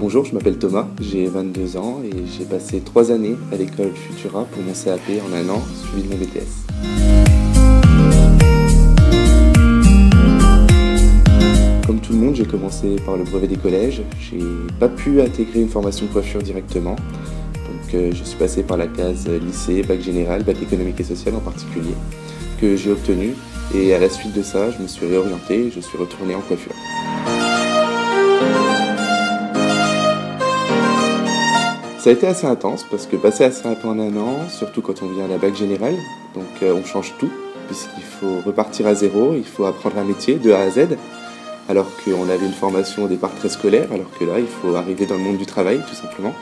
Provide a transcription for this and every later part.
Bonjour, je m'appelle Thomas, j'ai 22 ans et j'ai passé 3 années à l'école Futura pour mon CAP en un an, suivi de mon BTS. Comme tout le monde, j'ai commencé par le brevet des collèges. J'ai pas pu intégrer une formation de coiffure directement, donc je suis passé par la case lycée, bac général, bac économique et social en particulier, que j'ai obtenu. Et à la suite de ça, je me suis réorienté et je suis retourné en coiffure. Ça a été assez intense parce que passer à CAP en un an, surtout quand on vient à la bac générale, donc on change tout puisqu'il faut repartir à zéro, il faut apprendre un métier de A à Z, alors qu'on avait une formation au départ très scolaire, alors que là il faut arriver dans le monde du travail tout simplement.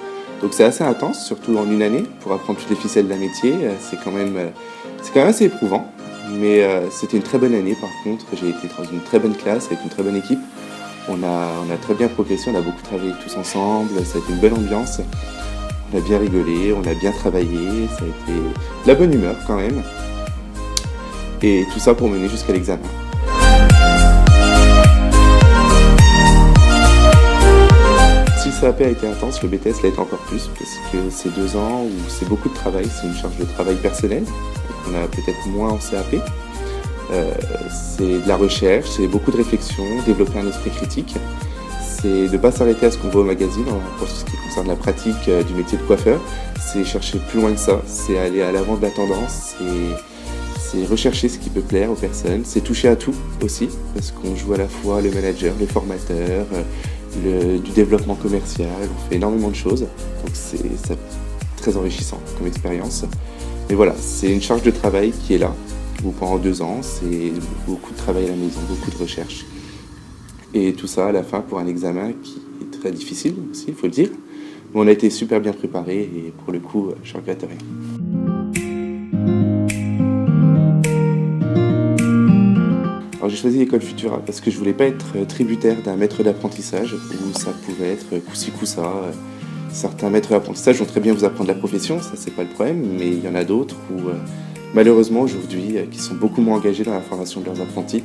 Donc c'est assez intense, surtout en une année, pour apprendre toutes les ficelles d'un métier, c'est quand même assez éprouvant, mais c'était une très bonne année par contre, j'ai été dans une très bonne classe avec une très bonne équipe, on a très bien progressé, on a beaucoup travaillé tous ensemble, ça a été une belle ambiance. On a bien rigolé, on a bien travaillé, ça a été de la bonne humeur quand même. Et tout ça pour mener jusqu'à l'examen. Si le CAP a été intense, le BTS l'a été encore plus, parce que c'est 2 ans où c'est beaucoup de travail, c'est une charge de travail personnelle, qu'on a peut-être moins en CAP. C'est de la recherche, c'est beaucoup de réflexion, développer un esprit critique. C'est de ne pas s'arrêter à ce qu'on voit au magazine pour ce qui concerne la pratique du métier de coiffeur. C'est chercher plus loin que ça, c'est aller à l'avant de la tendance, c'est rechercher ce qui peut plaire aux personnes, c'est toucher à tout aussi, parce qu'on joue à la fois le manager, le formateur, du développement commercial, on fait énormément de choses, donc c'est très enrichissant comme expérience. Mais voilà, c'est une charge de travail qui est là, où pendant 2 ans, c'est beaucoup de travail à la maison, beaucoup de recherche. Et tout ça à la fin pour un examen qui est très difficile aussi, il faut le dire. Mais on a été super bien préparés et pour le coup, je ne regrette rien. Alors j'ai choisi l'école Futura parce que je ne voulais pas être tributaire d'un maître d'apprentissage où ça pouvait être coup-ci coup-ça. Certains maîtres d'apprentissage vont très bien vous apprendre la profession, ça c'est pas le problème, mais il y en a d'autres où malheureusement aujourd'hui qui sont beaucoup moins engagés dans la formation de leurs apprentis.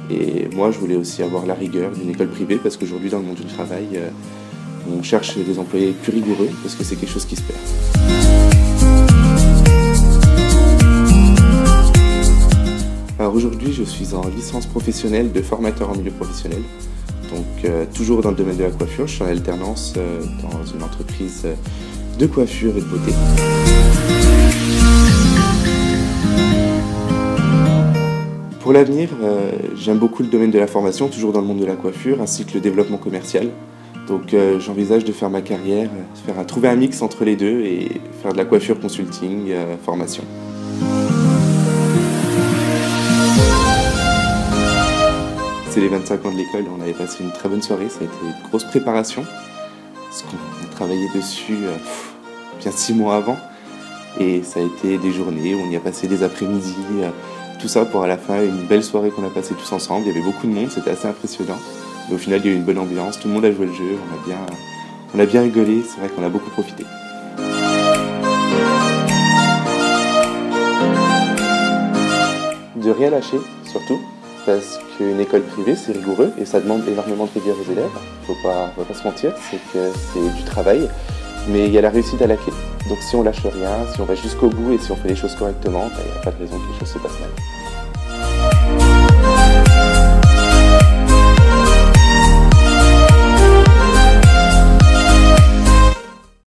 Et moi, je voulais aussi avoir la rigueur d'une école privée parce qu'aujourd'hui, dans le monde du travail, on cherche des employés plus rigoureux parce que c'est quelque chose qui se perd. Alors aujourd'hui, je suis en licence professionnelle de formateur en milieu professionnel. Donc toujours dans le domaine de la coiffure, je suis en alternance dans une entreprise de coiffure et de beauté. Pour l'avenir, j'aime beaucoup le domaine de la formation, toujours dans le monde de la coiffure, ainsi que le développement commercial. Donc j'envisage de faire ma carrière, trouver un mix entre les deux et faire de la coiffure consulting, formation. C'est les 25 ans de l'école, on avait passé une très bonne soirée, ça a été une grosse préparation, parce qu'on a travaillé dessus bien 6 mois avant, et ça a été des journées où on y a passé des après-midi, tout ça pour à la fin une belle soirée qu'on a passée tous ensemble. Il y avait beaucoup de monde, c'était assez impressionnant. Mais au final, il y a eu une bonne ambiance, tout le monde a joué le jeu, on a bien rigolé, c'est vrai qu'on a beaucoup profité. De rien lâcher, surtout, parce qu'une école privée, c'est rigoureux et ça demande énormément de rigueur aux élèves. Faut pas se mentir, c'est que c'est du travail, mais il y a la réussite à la clé. Donc si on lâche rien, si on va jusqu'au bout et si on fait les choses correctement, il n'y a pas de raison que les choses se passent mal.